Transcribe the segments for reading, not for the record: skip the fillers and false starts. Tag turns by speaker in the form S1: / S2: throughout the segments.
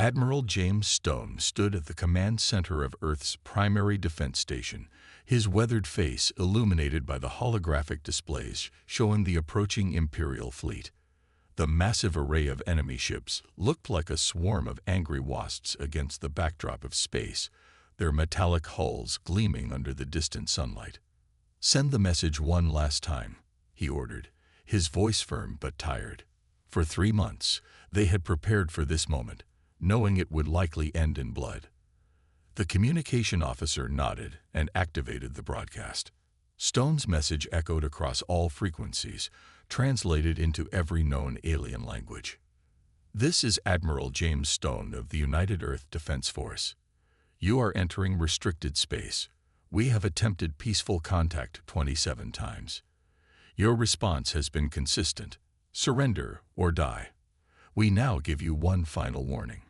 S1: Admiral James Stone stood at the command center of Earth's primary defense station, his weathered face illuminated by the holographic displays showing the approaching Imperial fleet. The massive array of enemy ships looked like a swarm of angry wasps against the backdrop of space, their metallic hulls gleaming under the distant sunlight. "Send the message one last time," he ordered, his voice firm but tired. For 3 months, they had prepared for this moment, knowing it would likely end in blood. The communication officer nodded and activated the broadcast. Stone's message echoed across all frequencies, translated into every known alien language. "This is Admiral James Stone of the United Earth Defense Force. You are entering restricted space. We have attempted peaceful contact 27 times. Your response has been consistent. Surrender or die. We now give you one final warning.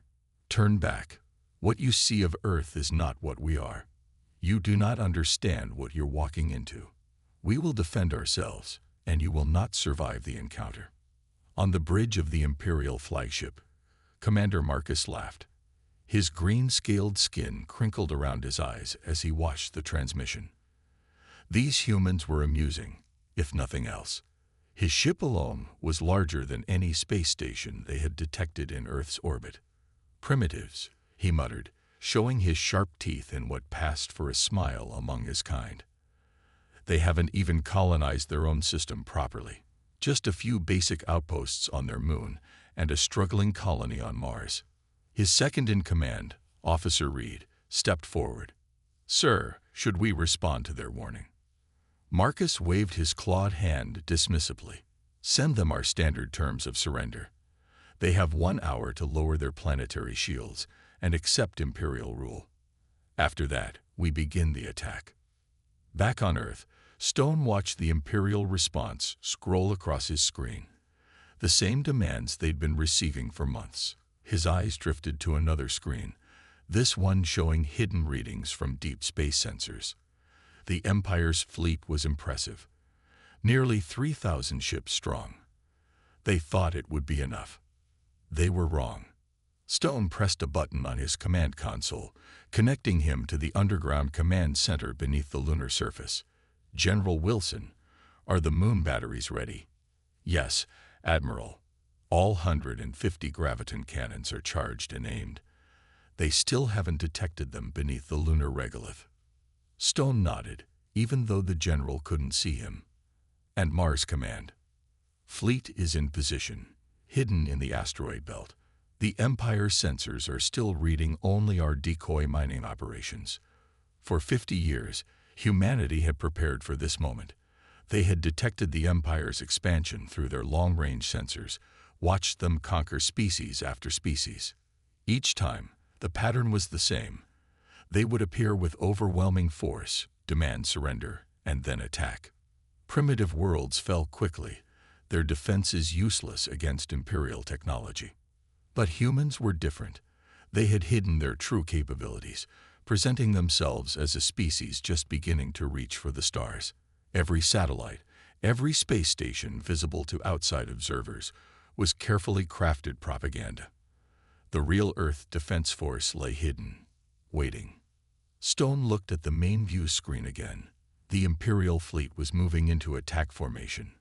S1: Turn back. What you see of Earth is not what we are. You do not understand what you're walking into. We will defend ourselves, and you will not survive the encounter." On the bridge of the Imperial flagship, Commander Marcus laughed. His green-scaled skin crinkled around his eyes as he watched the transmission. These humans were amusing, if nothing else. His ship alone was larger than any space station they had detected in Earth's orbit. "Primitives," he muttered, showing his sharp teeth in what passed for a smile among his kind. "They haven't even colonized their own system properly. Just a few basic outposts on their moon and a struggling colony on Mars." His second-in-command, Officer Reed, stepped forward. "Sir, should we respond to their warning?" Marcus waved his clawed hand dismissively. "Send them our standard terms of surrender. They have 1 hour to lower their planetary shields and accept Imperial rule. After that, we begin the attack." Back on Earth, Stone watched the Imperial response scroll across his screen. The same demands they'd been receiving for months. His eyes drifted to another screen, this one showing hidden readings from deep space sensors. The Empire's fleet was impressive, nearly 3,000 ships strong. They thought it would be enough. They were wrong. Stone pressed a button on his command console, connecting him to the underground command center beneath the lunar surface. "General Wilson, are the moon batteries ready?" "Yes, Admiral. All 150 graviton cannons are charged and aimed. They still haven't detected them beneath the lunar regolith." Stone nodded, even though the general couldn't see him. "And Mars Command?" "Fleet is in position, hidden in the asteroid belt. The Empire sensors are still reading only our decoy mining operations. For 50 years, humanity had prepared for this moment. They had detected the Empire's expansion through their long-range sensors, watched them conquer species after species. Each time, the pattern was the same. They would appear with overwhelming force, demand surrender, and then attack. Primitive worlds fell quickly, their defenses useless against Imperial technology. But humans were different. They had hidden their true capabilities, presenting themselves as a species just beginning to reach for the stars. Every satellite, every space station visible to outside observers, was carefully crafted propaganda. The real Earth Defense Force lay hidden, waiting. Stone looked at the main view screen again. The Imperial fleet was moving into attack formation.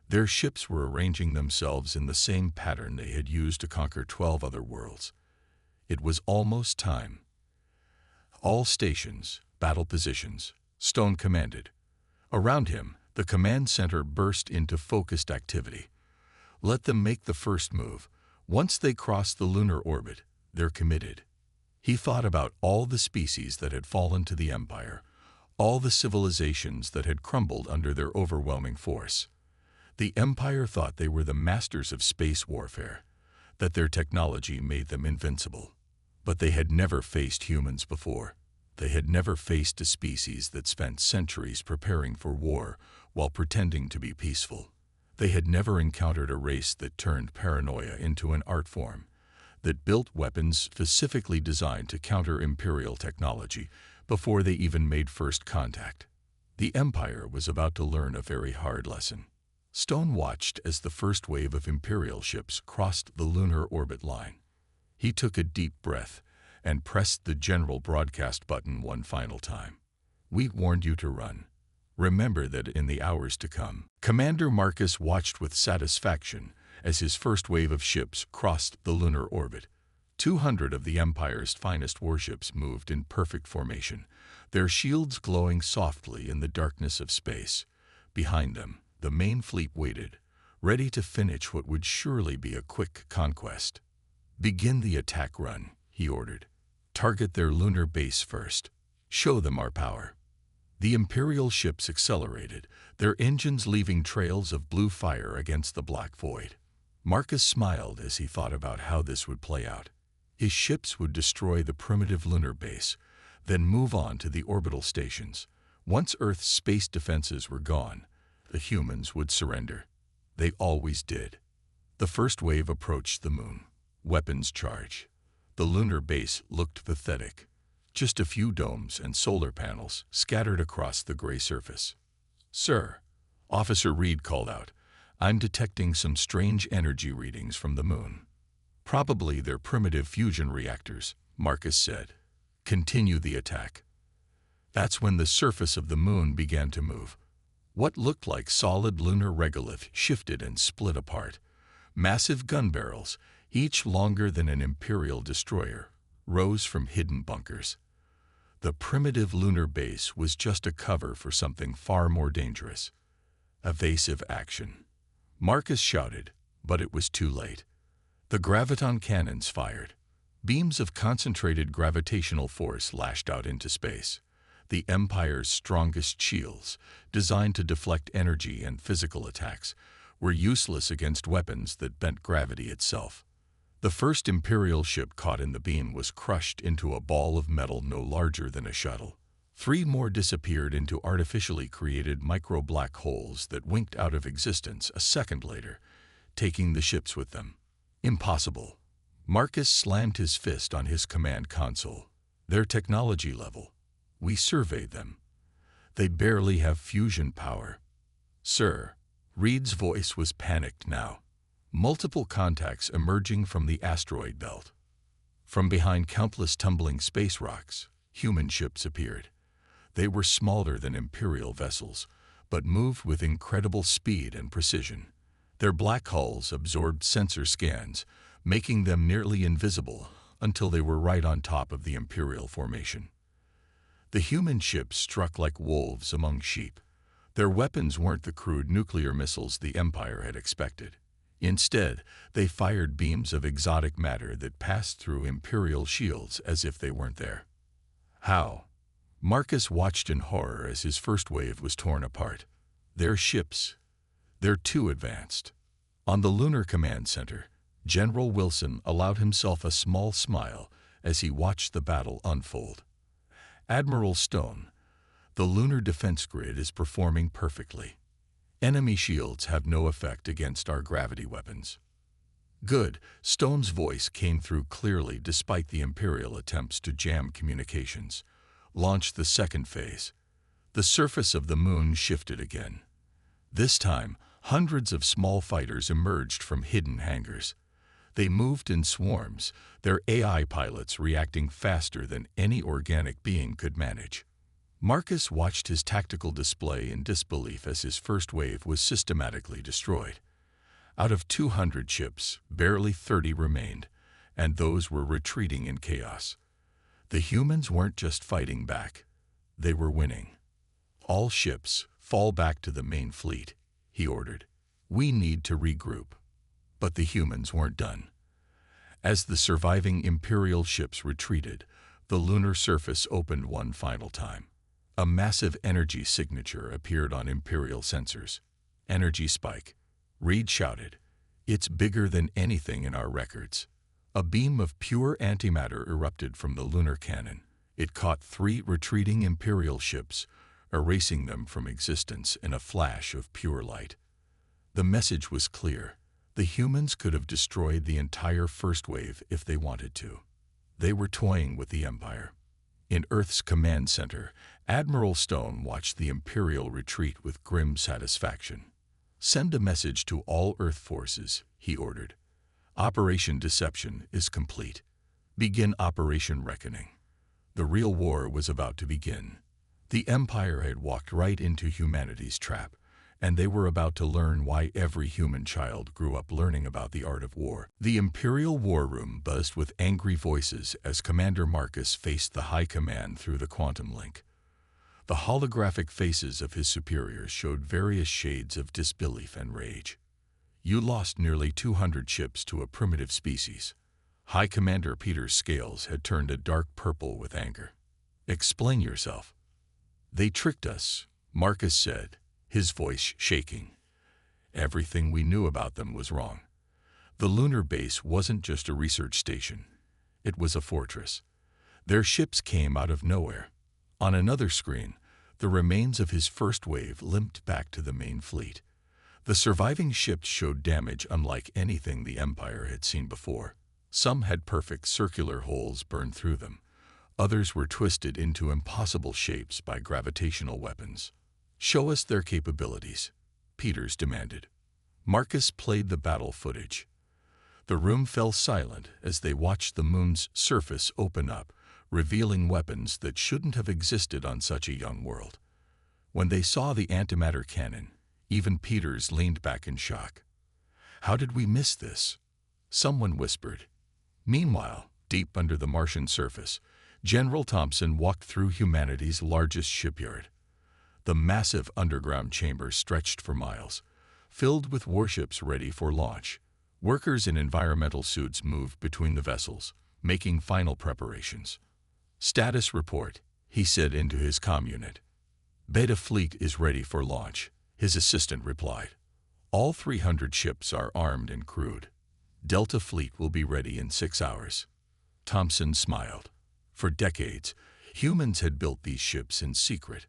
S1: Their ships were arranging themselves in the same pattern they had used to conquer 12 other worlds. It was almost time. "All stations, battle positions," Stone commanded. Around him, the command center burst into focused activity. Let them make the first move. Once they cross the lunar orbit, they're committed. He thought about all the species that had fallen to the Empire, all the civilizations that had crumbled under their overwhelming force. The Empire thought they were the masters of space warfare, that their technology made them invincible. But they had never faced humans before. They had never faced a species that spent centuries preparing for war while pretending to be peaceful. They had never encountered a race that turned paranoia into an art form, that built weapons specifically designed to counter Imperial technology before they even made first contact. The Empire was about to learn a very hard lesson. Stone watched as the first wave of Imperial ships crossed the lunar orbit line. He took a deep breath and pressed the general broadcast button one final time. "We warned you to run. Remember that in the hours to come." Commander Marcus watched with satisfaction as his first wave of ships crossed the lunar orbit. 200 of the Empire's finest warships moved in perfect formation, their shields glowing softly in the darkness of space. Behind them, the main fleet waited, ready to finish what would surely be a quick conquest. "Begin the attack run," he ordered. "Target their lunar base first. Show them our power." The Imperial ships accelerated, their engines leaving trails of blue fire against the black void. Marcus smiled as he thought about how this would play out. His ships would destroy the primitive lunar base, then move on to the orbital stations. Once Earth's space defenses were gone, the humans would surrender. They always did. The first wave approached the moon. Weapons charge. The lunar base looked pathetic. Just a few domes and solar panels scattered across the gray surface. "Sir," Officer Reed called out, "I'm detecting some strange energy readings from the moon." "Probably they're primitive fusion reactors," Marcus said. "Continue the attack." That's when the surface of the moon began to move. What looked like solid lunar regolith shifted and split apart. Massive gun barrels, each longer than an Imperial destroyer, rose from hidden bunkers. The primitive lunar base was just a cover for something far more dangerous. Evasive action. Marcus shouted, but it was too late. The graviton cannons fired. Beams of concentrated gravitational force lashed out into space. The Empire's strongest shields, designed to deflect energy and physical attacks, were useless against weapons that bent gravity itself. The first Imperial ship caught in the beam was crushed into a ball of metal no larger than a shuttle. 3 more disappeared into artificially created micro-black holes that winked out of existence a second later, taking the ships with them. Impossible. Marcus slammed his fist on his command console. Their technology level. We surveyed them. They barely have fusion power. "Sir," Reed's voice was panicked now. Multiple contacts emerging from the asteroid belt. From behind countless tumbling space rocks, human ships appeared. They were smaller than Imperial vessels, but moved with incredible speed and precision. Their black hulls absorbed sensor scans, making them nearly invisible until they were right on top of the Imperial formation. The human ships struck like wolves among sheep. Their weapons weren't the crude nuclear missiles the Empire had expected. Instead, they fired beams of exotic matter that passed through Imperial shields as if they weren't there. How? Marcus watched in horror as his first wave was torn apart. Their ships. They're too advanced. On the Lunar Command Center, General Wilson allowed himself a small smile as he watched the battle unfold. "Admiral Stone, the lunar defense grid is performing perfectly. Enemy shields have no effect against our gravity weapons." "Good," Stone's voice came through clearly despite the Imperial attempts to jam communications. "Launch the second phase." The surface of the moon shifted again. This time, hundreds of small fighters emerged from hidden hangars. They moved in swarms, their AI pilots reacting faster than any organic being could manage. Marcus watched his tactical display in disbelief as his first wave was systematically destroyed. Out of 200 ships, barely 30 remained, and those were retreating in chaos. The humans weren't just fighting back, they were winning. "All ships, fall back to the main fleet," he ordered. "We need to regroup." But the humans weren't done. As the surviving Imperial ships retreated, the lunar surface opened one final time. A massive energy signature appeared on Imperial sensors. "Energy spike," Reed shouted. "It's bigger than anything in our records." A beam of pure antimatter erupted from the lunar cannon. It caught 3 retreating Imperial ships, erasing them from existence in a flash of pure light. The message was clear. The humans could have destroyed the entire first wave if they wanted to. They were toying with the Empire. In Earth's command center, Admiral Stone watched the Imperial retreat with grim satisfaction. "Send a message to all Earth forces," he ordered. "Operation Deception is complete." Begin Operation Reckoning. The real war was about to begin. The Empire had walked right into humanity's trap, and they were about to learn why every human child grew up learning about the art of war. The Imperial War Room buzzed with angry voices as Commander Marcus faced the High Command through the quantum link. The holographic faces of his superiors showed various shades of disbelief and rage. You lost nearly 200 ships to a primitive species. High Commander Peter's scales had turned a dark purple with anger. Explain yourself. They tricked us, Marcus said, his voice shaking. Everything we knew about them was wrong. The lunar base wasn't just a research station. It was a fortress. Their ships came out of nowhere. On another screen, the remains of his first wave limped back to the main fleet. The surviving ships showed damage unlike anything the Empire had seen before. Some had perfect circular holes burned through them. Others were twisted into impossible shapes by gravitational weapons. Show us their capabilities, Peters demanded. Marcus played the battle footage. The room fell silent as they watched the moon's surface open up, revealing weapons that shouldn't have existed on such a young world. When they saw the antimatter cannon, even Peters leaned back in shock. How did we miss this? Someone whispered. Meanwhile, deep under the Martian surface, General Thompson walked through humanity's largest shipyard. The massive underground chamber stretched for miles, filled with warships ready for launch. Workers in environmental suits moved between the vessels, making final preparations. Status report, he said into his comm unit. Beta Fleet is ready for launch, his assistant replied. All 300 ships are armed and crewed. Delta Fleet will be ready in 6 hours. Thompson smiled. For decades, humans had built these ships in secret,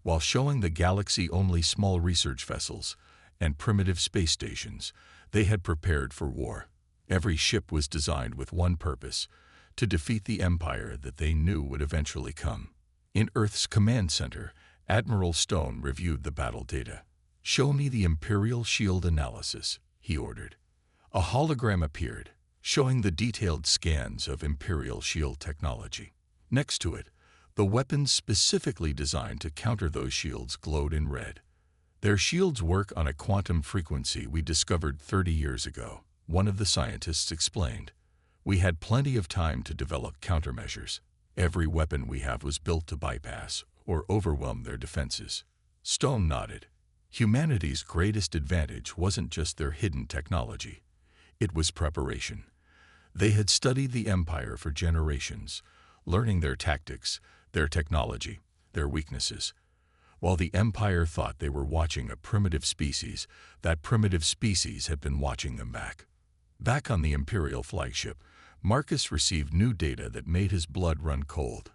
S1: while showing the galaxy only small research vessels and primitive space stations. They had prepared for war. Every ship was designed with one purpose: to defeat the Empire that they knew would eventually come. In Earth's command center, Admiral Stone reviewed the battle data. Show me the Imperial Shield analysis, he ordered. A hologram appeared, showing the detailed scans of Imperial Shield technology. Next to it, the weapons specifically designed to counter those shields glowed in red. Their shields work on a quantum frequency we discovered 30 years ago, one of the scientists explained. We had plenty of time to develop countermeasures. Every weapon we have was built to bypass or overwhelm their defenses. Stone nodded. Humanity's greatest advantage wasn't just their hidden technology. It was preparation. They had studied the Empire for generations, learning their tactics, their technology, their weaknesses. While the Empire thought they were watching a primitive species, that primitive species had been watching them back. Back on the Imperial flagship, Marcus received new data that made his blood run cold.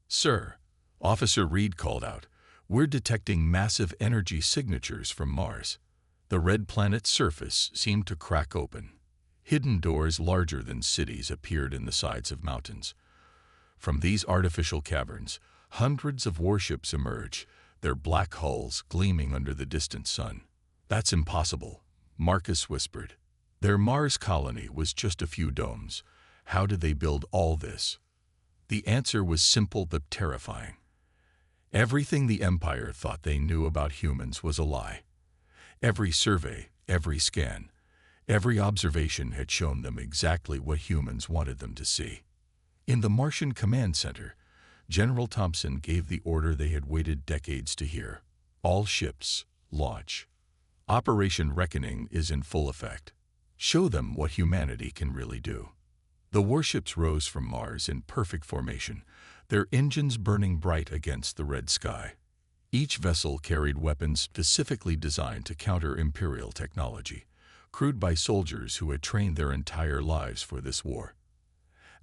S1: Sir, Officer Reed called out, we're detecting massive energy signatures from Mars. The red planet's surface seemed to crack open. Hidden doors larger than cities appeared in the sides of mountains. From these artificial caverns, hundreds of warships emerged, their black hulls gleaming under the distant sun. That's impossible, Marcus whispered. Their Mars colony was just a few domes. How did they build all this? The answer was simple but terrifying. Everything the Empire thought they knew about humans was a lie. Every survey, every scan, every observation had shown them exactly what humans wanted them to see. In the Martian command center, General Thompson gave the order they had waited decades to hear. All ships, launch. Operation Reckoning is in full effect. Show them what humanity can really do. The warships rose from Mars in perfect formation, their engines burning bright against the red sky. Each vessel carried weapons specifically designed to counter Imperial technology, crewed by soldiers who had trained their entire lives for this war.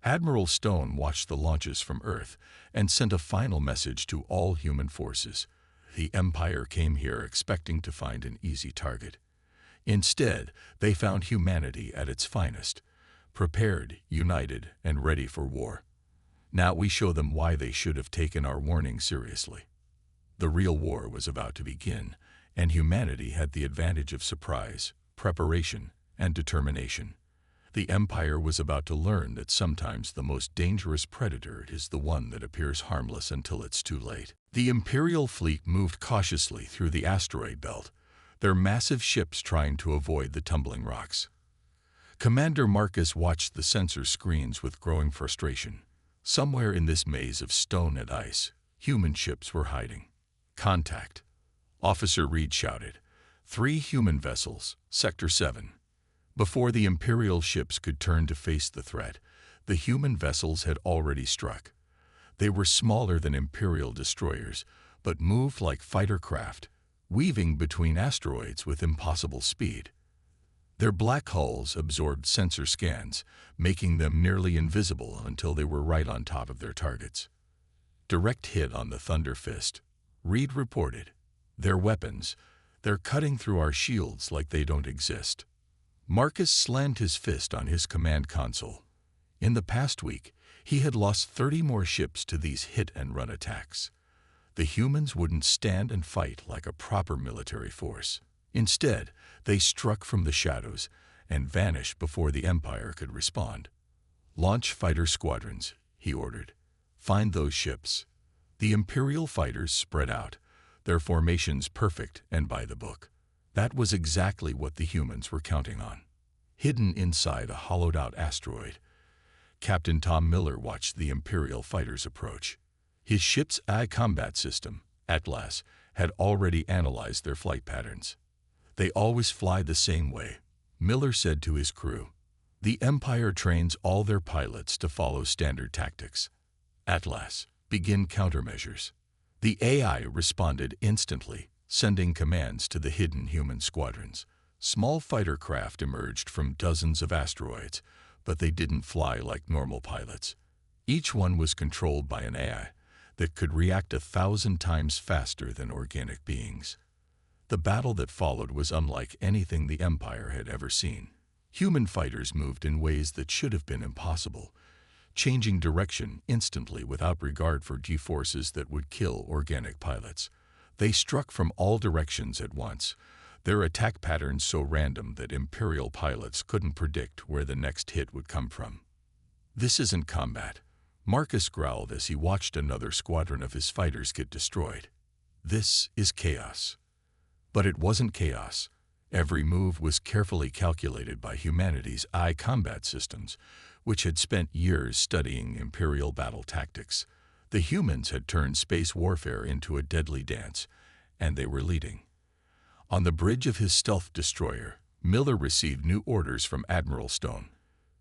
S1: Admiral Stone watched the launches from Earth and sent a final message to all human forces. The Empire came here expecting to find an easy target. Instead, they found humanity at its finest, prepared, united, and ready for war. Now we show them why they should have taken our warning seriously. The real war was about to begin, and humanity had the advantage of surprise, preparation, and determination. The Empire was about to learn that sometimes the most dangerous predator is the one that appears harmless until it's too late. The Imperial fleet moved cautiously through the asteroid belt, their massive ships trying to avoid the tumbling rocks. Commander Marcus watched the sensor screens with growing frustration. Somewhere in this maze of stone and ice, human ships were hiding. "Contact!" Officer Reed shouted. 3 human vessels, Sector 7. Before the Imperial ships could turn to face the threat, the human vessels had already struck. They were smaller than Imperial destroyers, but moved like fighter craft, weaving between asteroids with impossible speed. Their black hulls absorbed sensor scans, making them nearly invisible until they were right on top of their targets. "Direct hit on the Thunder Fist," Reed reported. "Their weapons, they're cutting through our shields like they don't exist." Marcus slammed his fist on his command console. In the past week, he had lost 30 more ships to these hit-and-run attacks. The humans wouldn't stand and fight like a proper military force. Instead, they struck from the shadows and vanished before the Empire could respond. "Launch fighter squadrons," he ordered. "Find those ships." The Imperial fighters spread out, their formations perfect and by the book. That was exactly what the humans were counting on. Hidden inside a hollowed-out asteroid, Captain Tom Miller watched the Imperial fighters approach. His ship's AI combat system, Atlas, had already analyzed their flight patterns. "They always fly the same way," Miller said to his crew. "The Empire trains all their pilots to follow standard tactics. Atlas, begin countermeasures." The AI responded instantly, sending commands to the hidden human squadrons. Small fighter craft emerged from dozens of asteroids, but they didn't fly like normal pilots. Each one was controlled by an AI that could react 1,000 times faster than organic beings. The battle that followed was unlike anything the Empire had ever seen. Human fighters moved in ways that should have been impossible, changing direction instantly without regard for G-forces that would kill organic pilots. They struck from all directions at once, their attack patterns so random that Imperial pilots couldn't predict where the next hit would come from. "This isn't combat," Marcus growled as he watched another squadron of his fighters get destroyed. "This is chaos." But it wasn't chaos. Every move was carefully calculated by humanity's AI combat systems, which had spent years studying Imperial battle tactics. The humans had turned space warfare into a deadly dance, and they were leading. On the bridge of his stealth destroyer, Miller received new orders from Admiral Stone.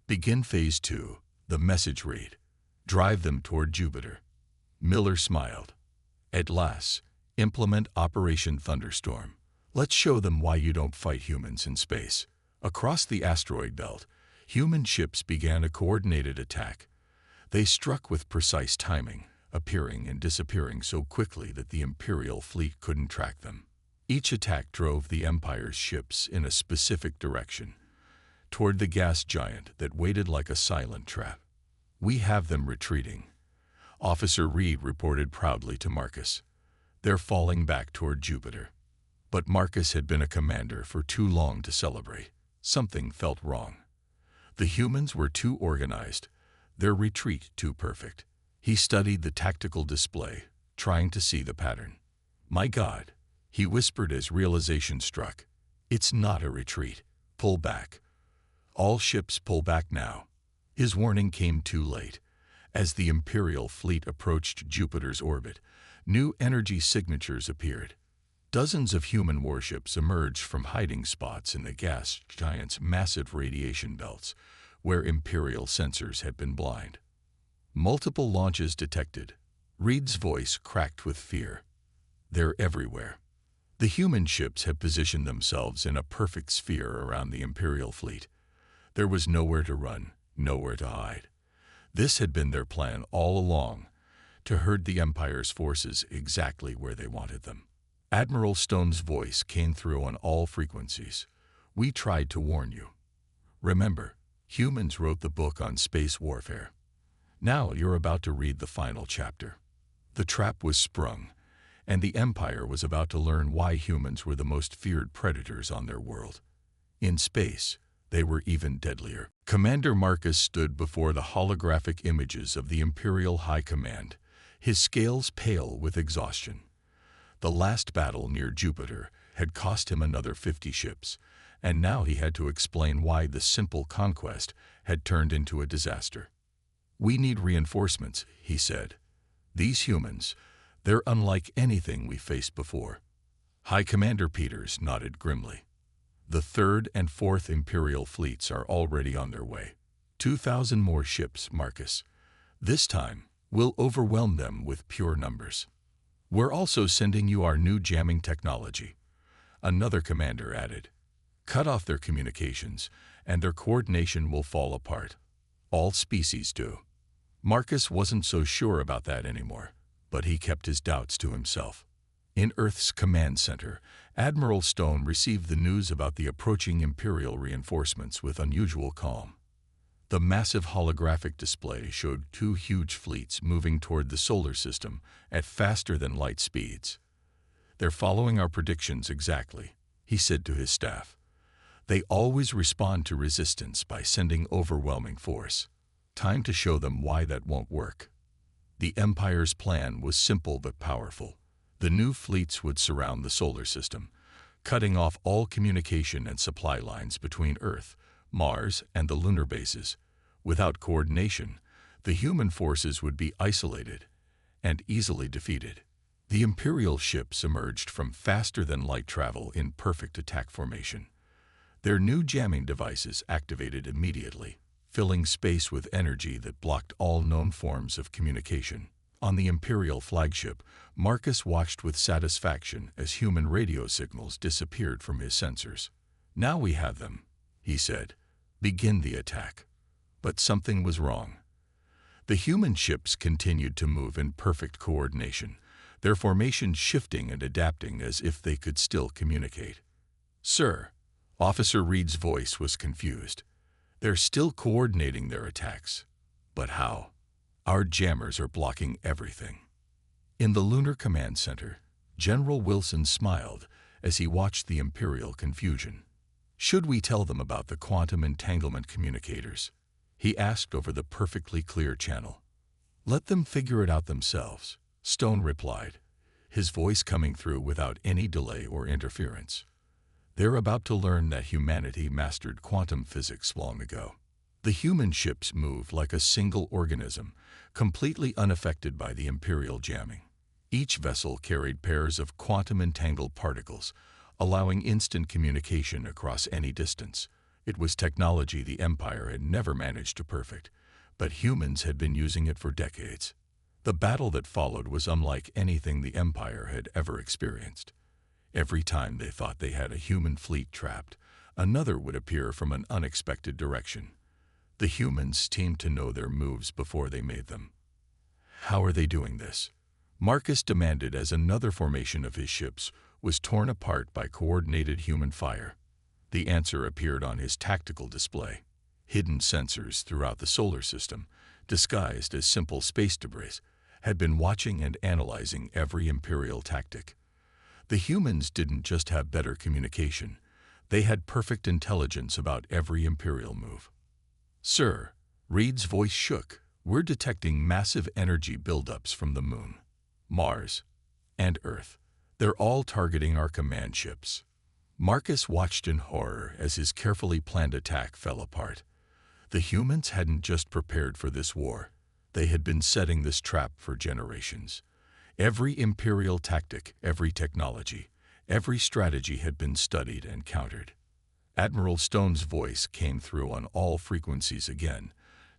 S1: "Begin Phase 2, the message read. Drive them toward Jupiter." Miller smiled. "Atlas, implement Operation Thunderstorm. Let's show them why you don't fight humans in space." Across the asteroid belt, human ships began a coordinated attack. They struck with precise timing, appearing and disappearing so quickly that the Imperial fleet couldn't track them. Each attack drove the Empire's ships in a specific direction, toward the gas giant that waited like a silent trap. "We have them retreating," Officer Reed reported proudly to Marcus. "They're falling back toward Jupiter." But Marcus had been a commander for too long to celebrate. Something felt wrong. The humans were too organized, their retreat too perfect. He studied the tactical display, trying to see the pattern. "My God," he whispered as realization struck. "It's not a retreat. Pull back. All ships pull back now." His warning came too late. As the Imperial fleet approached Jupiter's orbit, new energy signatures appeared. Dozens of human warships emerged from hiding spots in the gas giant's massive radiation belts, where Imperial sensors had been blind. "Multiple launches detected." Reed's voice cracked with fear. "They're everywhere." The human ships had positioned themselves in a perfect sphere around the Imperial fleet. There was nowhere to run, nowhere to hide. This had been their plan all along, to herd the Empire's forces exactly where they wanted them. Admiral Stone's voice came through on all frequencies. "We tried to warn you. Remember, humans wrote the book on space warfare. Now you're about to read the final chapter." The trap was sprung, and the Empire was about to learn why humans were the most feared predators on their world. In space, They were even deadlier. Commander Marcus stood before the holographic images of the Imperial High Command, his scales pale with exhaustion. The last battle near Jupiter had cost him another 50 ships, and now he had to explain why the simple conquest had turned into a disaster. "We need reinforcements," he said. "These humans, they're unlike anything we faced before." High Commander Peters nodded grimly. "The 3rd and 4th Imperial fleets are already on their way. 2,000 more ships, Marcus. This time, we'll overwhelm them with pure numbers. We're also sending you our new jamming technology," another commander added. "Cut off their communications, and their coordination will fall apart. All species do." Marcus wasn't so sure about that anymore, but he kept his doubts to himself. In Earth's command center, Admiral Stone received the news about the approaching Imperial reinforcements with unusual calm. The massive holographic display showed 2 huge fleets moving toward the solar system at faster-than-light speeds. "They're following our predictions exactly," he said to his staff. "They always respond to resistance by sending overwhelming force. Time to show them why that won't work." The Empire's plan was simple but powerful. The new fleets would surround the solar system, cutting off all communication and supply lines between Earth, Mars, and the lunar bases. Without coordination, the human forces would be isolated and easily defeated. The Imperial ships emerged from faster-than-light travel in perfect attack formation. Their new jamming devices activated immediately, filling space with energy that blocked all known forms of communication. On the Imperial flagship, Marcus watched with satisfaction as human radio signals disappeared from his sensors. "Now we have them," he said. "Begin the attack." But something was wrong. The human ships continued to move in perfect coordination, their formations shifting and adapting as if they could still communicate. "Sir," Officer Reed's voice was confused. "They're still coordinating their attacks. But how? Our jammers are blocking everything." In the Lunar Command Center, General Wilson smiled as he watched the Imperial confusion. "Should we tell them about the quantum entanglement communicators?" he asked over the perfectly clear channel. "Let them figure it out themselves," Stone replied, his voice coming through without any delay or interference. "They're about to learn that humanity mastered quantum physics long ago." The human ships moved like a single organism, completely unaffected by the Imperial jamming. Each vessel carried pairs of quantum-entangled particles, allowing instant communication across any distance. It was technology the Empire had never managed to perfect, but humans had been using it for decades. The battle that followed was unlike anything the Empire had ever experienced. Every time they thought they had a human fleet trapped, another would appear from an unexpected direction. The humans seemed to know their moves before they made them. "How are they doing this?" Marcus demanded as another formation of his ships was torn apart by coordinated human fire. The answer appeared on his tactical display. Hidden sensors throughout the solar system, disguised as simple space debris, had been watching and analyzing every Imperial tactic. The humans didn't just have better communication, they had perfect intelligence about every Imperial move. "Sir," Reed's voice shook, "we're detecting massive energy buildups from the Moon, Mars, and Earth. They're all targeting our command ships." Marcus watched in horror as his carefully planned attack fell apart. The humans hadn't just prepared for this war. They had been setting this trap for generations. Every Imperial tactic, every technology, every strategy had been studied and countered. Admiral Stone's voice came through on all frequencies again,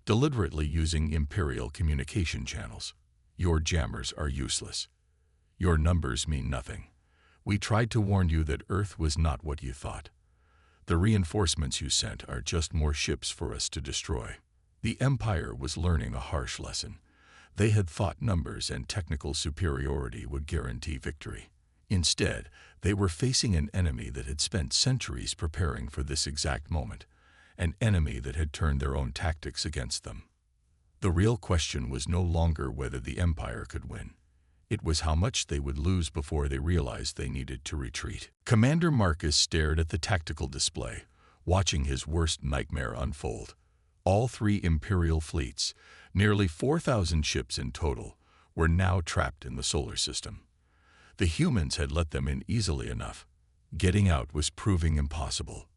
S1: deliberately using Imperial communication channels. "Your jammers are useless. Your numbers mean nothing. We tried to warn you that Earth was not what you thought. The reinforcements you sent are just more ships for us to destroy." The Empire was learning a harsh lesson. They had thought numbers and technical superiority would guarantee victory. Instead, they were facing an enemy that had spent centuries preparing for this exact moment, an enemy that had turned their own tactics against them. The real question was no longer whether the Empire could win. It was how much they would lose before they realized they needed to retreat. Commander Marcus stared at the tactical display, watching his worst nightmare unfold. All three Imperial fleets, nearly 4,000 ships in total, were now trapped in the solar system. The humans had let them in easily enough. Getting out was proving impossible.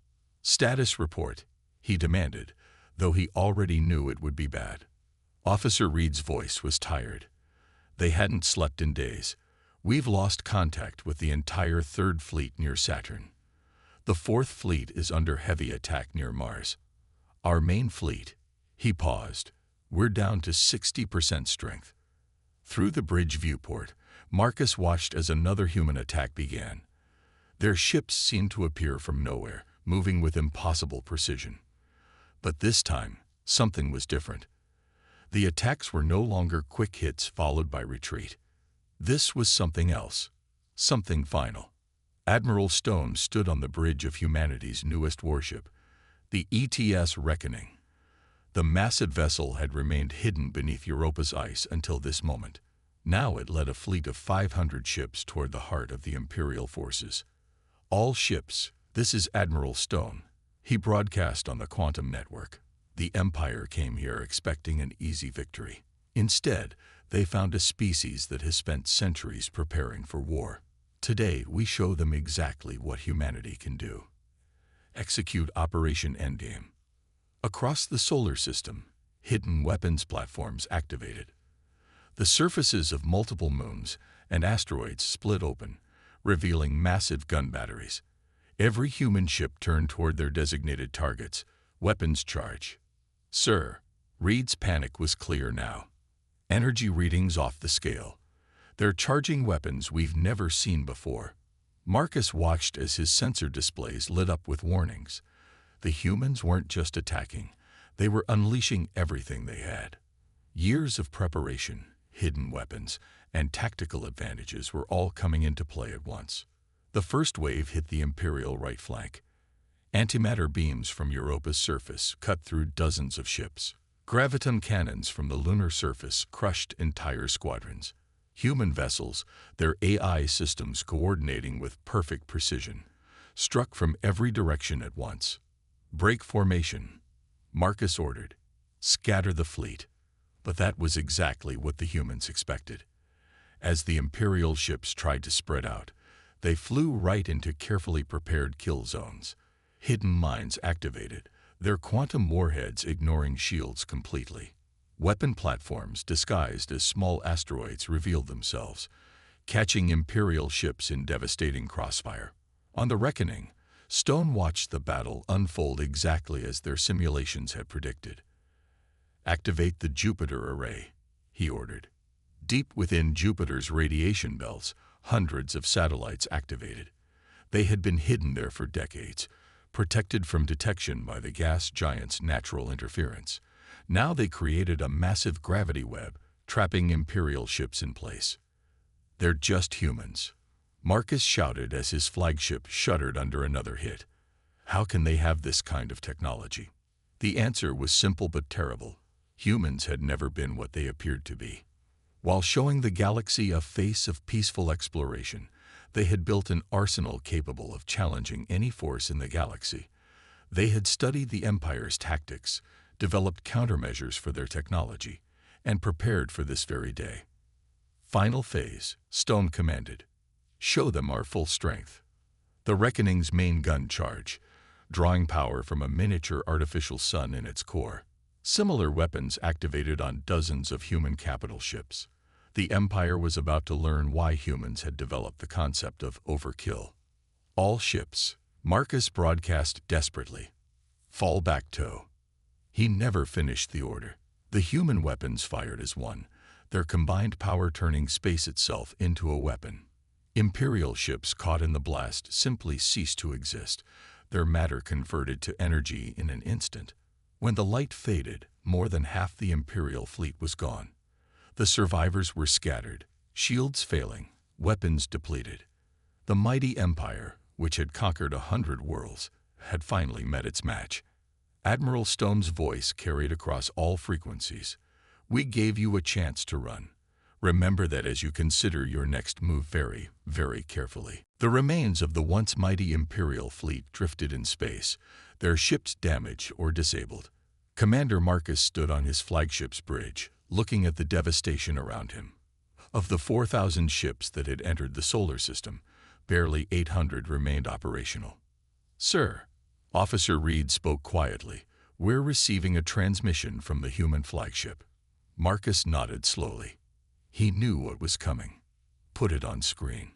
S1: "Status report," he demanded, though he already knew it would be bad. Officer Reed's voice was tired. "They hadn't slept in days. We've lost contact with the entire Third Fleet near Saturn. The Fourth Fleet is under heavy attack near Mars. Our main fleet," he paused, "we're down to 60% strength." Through the bridge viewport, Marcus watched as another human attack began. Their ships seemed to appear from nowhere, moving with impossible precision. But this time, something was different. The attacks were no longer quick hits followed by retreat. This was something else, something final. Admiral Stone stood on the bridge of humanity's newest warship, the ETS Reckoning. The massive vessel had remained hidden beneath Europa's ice until this moment. Now it led a fleet of 500 ships toward the heart of the Imperial forces. "All ships, this is Admiral Stone," he broadcast on the quantum network. "The Empire came here expecting an easy victory. Instead, they found a species that has spent centuries preparing for war. Today, we show them exactly what humanity can do. Execute Operation Endgame." Across the solar system, hidden weapons platforms activated. The surfaces of multiple moons and asteroids split open, revealing massive gun batteries. Every human ship turned toward their designated targets, weapons charge. "Sir," Reed's panic was clear now. "Energy readings off the scale. They're charging weapons we've never seen before." Marcus watched as his sensor displays lit up with warnings. The humans weren't just attacking, they were unleashing everything they had. Years of preparation, hidden weapons, and tactical advantages were all coming into play at once. The first wave hit the Imperial right flank. Antimatter beams from Europa's surface cut through dozens of ships. Graviton cannons from the lunar surface crushed entire squadrons. Human vessels, their AI systems coordinating with perfect precision, struck from every direction at once. "Break formation," Marcus ordered. "Scatter the fleet." But that was exactly what the humans expected. As the Imperial ships tried to spread out, they flew right into carefully prepared kill zones. Hidden mines activated, their quantum warheads ignoring shields completely. Weapon platforms disguised as small asteroids revealed themselves, catching Imperial ships in devastating crossfire. On the Reckoning, Stone watched the battle unfold exactly as their simulations had predicted. "Activate the Jupiter array," he ordered. Deep within Jupiter's radiation belts, hundreds of satellites activated. They had been hidden there for decades, protected from detection by the gas giant's natural interference. Now they created a massive gravity web, trapping Imperial ships in place. "They're just humans," Marcus shouted as his flagship shuddered under another hit. "How can they have this kind of technology?" The answer was simple but terrible. Humans had never been what they appeared to be. While showing the galaxy a face of peaceful exploration, they had built an arsenal capable of challenging any force in the galaxy. They had studied the Empire's tactics, developed countermeasures for their technology, and prepared for this very day. "Final phase," Stone commanded. "Show them our full strength." The Reckoning's main gun charged, drawing power from a miniature artificial sun in its core. Similar weapons activated on dozens of human capital ships. The Empire was about to learn why humans had developed the concept of overkill. "All ships," Marcus broadcast desperately. "Fall back tow." He never finished the order. The human weapons fired as one, their combined power turning space itself into a weapon. Imperial ships caught in the blast simply ceased to exist, their matter converted to energy in an instant. When the light faded, more than half the Imperial fleet was gone. The survivors were scattered, shields failing, weapons depleted. The mighty Empire, which had conquered 100 worlds, had finally met its match. Admiral Stone's voice carried across all frequencies. "We gave you a chance to run. Remember that as you consider your next move very, very carefully. The remains of the once mighty Imperial fleet drifted in space, their ships damaged or disabled. Commander Marcus stood on his flagship's bridge, looking at the devastation around him. Of the 4,000 ships that had entered the solar system, barely 800 remained operational. "Sir," Officer Reed spoke quietly, "we're receiving a transmission from the human flagship." Marcus nodded slowly. He knew what was coming. "Put it on screen."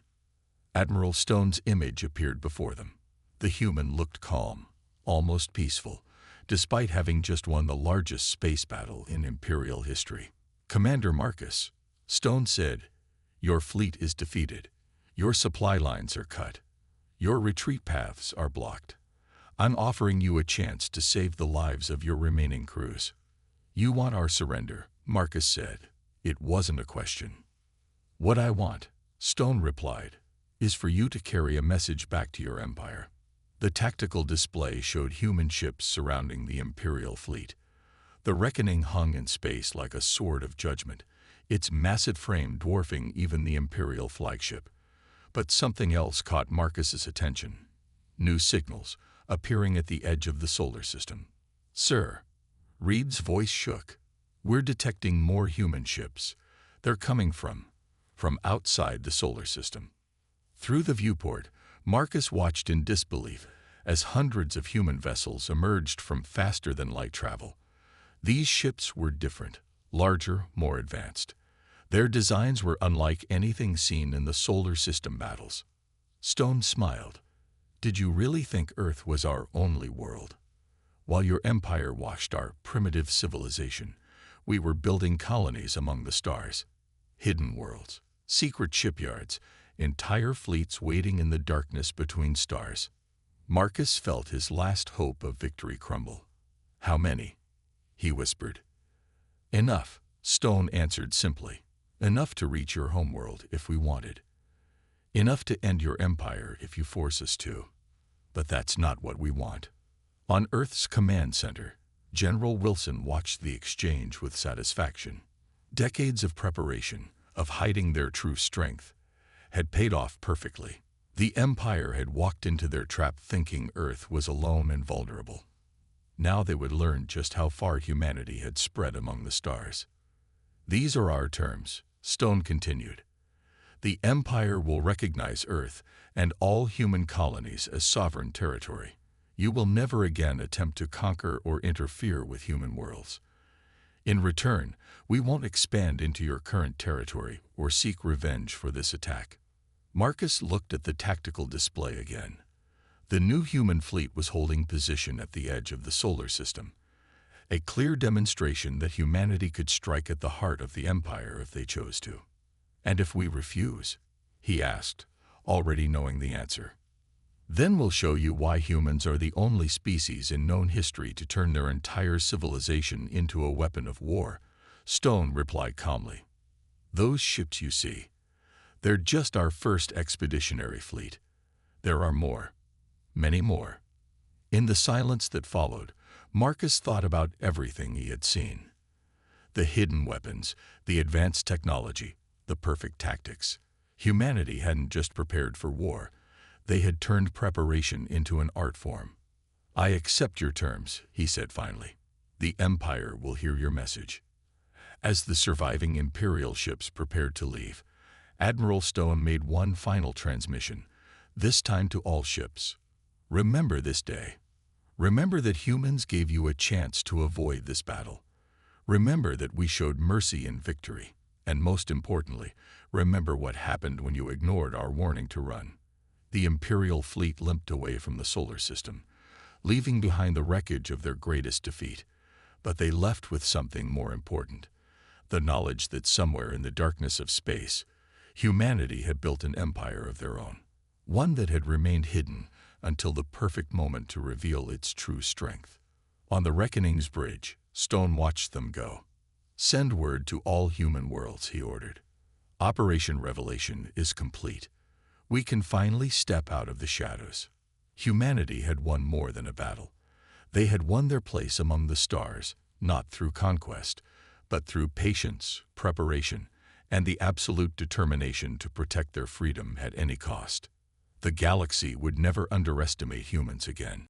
S1: Admiral Stone's image appeared before them. The human looked calm, almost peaceful, despite having just won the largest space battle in Imperial history. "Commander Marcus," Stone said, "your fleet is defeated. Your supply lines are cut. Your retreat paths are blocked. I'm offering you a chance to save the lives of your remaining crews." "You want our surrender," Marcus said. It wasn't a question. "What I want," Stone replied, "is for you to carry a message back to your empire." The tactical display showed human ships surrounding the Imperial fleet. The Reckoning hung in space like a sword of judgment, its massive frame dwarfing even the Imperial flagship. But something else caught Marcus's attention. New signals, appearing at the edge of the solar system. "Sir," Reed's voice shook, "we're detecting more human ships. They're coming from outside the solar system." Through the viewport, Marcus watched in disbelief as hundreds of human vessels emerged from faster-than-light travel. These ships were different, larger, more advanced. Their designs were unlike anything seen in the solar system battles. Stone smiled. "Did you really think Earth was our only world? While your empire washed our primitive civilization, we were building colonies among the stars. Hidden worlds, secret shipyards, entire fleets waiting in the darkness between stars." Marcus felt his last hope of victory crumble. "How many?" he whispered. "Enough," Stone answered simply. "Enough to reach your homeworld if we wanted. Enough to end your empire if you force us to. But that's not what we want." On Earth's command center, General Wilson watched the exchange with satisfaction. Decades of preparation, of hiding their true strength, had paid off perfectly. The Empire had walked into their trap thinking Earth was alone and vulnerable. Now they would learn just how far humanity had spread among the stars. "These are our terms," Stone continued. "The Empire will recognize Earth and all human colonies as sovereign territory. You will never again attempt to conquer or interfere with human worlds. In return, we won't expand into your current territory or seek revenge for this attack." Marcus looked at the tactical display again. The new human fleet was holding position at the edge of the solar system, a clear demonstration that humanity could strike at the heart of the Empire if they chose to. "And if we refuse?" he asked, already knowing the answer. "Then we'll show you why humans are the only species in known history to turn their entire civilization into a weapon of war," Stone replied calmly. "Those ships you see, they're just our first expeditionary fleet. There are more, many more." In the silence that followed, Marcus thought about everything he had seen. The hidden weapons, the advanced technology, the perfect tactics. Humanity hadn't just prepared for war. They had turned preparation into an art form. "I accept your terms," he said finally. "The Empire will hear your message." As the surviving Imperial ships prepared to leave, Admiral Stone made one final transmission, this time to all ships. "Remember this day. Remember that humans gave you a chance to avoid this battle. Remember that we showed mercy in victory. And most importantly, remember what happened when you ignored our warning to run." The Imperial fleet limped away from the solar system, leaving behind the wreckage of their greatest defeat. But they left with something more important, the knowledge that somewhere in the darkness of space, humanity had built an empire of their own, one that had remained hidden until the perfect moment to reveal its true strength. On the Reckoning's bridge, Stone watched them go. "Send word to all human worlds," he ordered. "Operation Revelation is complete. We can finally step out of the shadows." Humanity had won more than a battle. They had won their place among the stars, not through conquest, but through patience, preparation, and the absolute determination to protect their freedom at any cost. The galaxy would never underestimate humans again.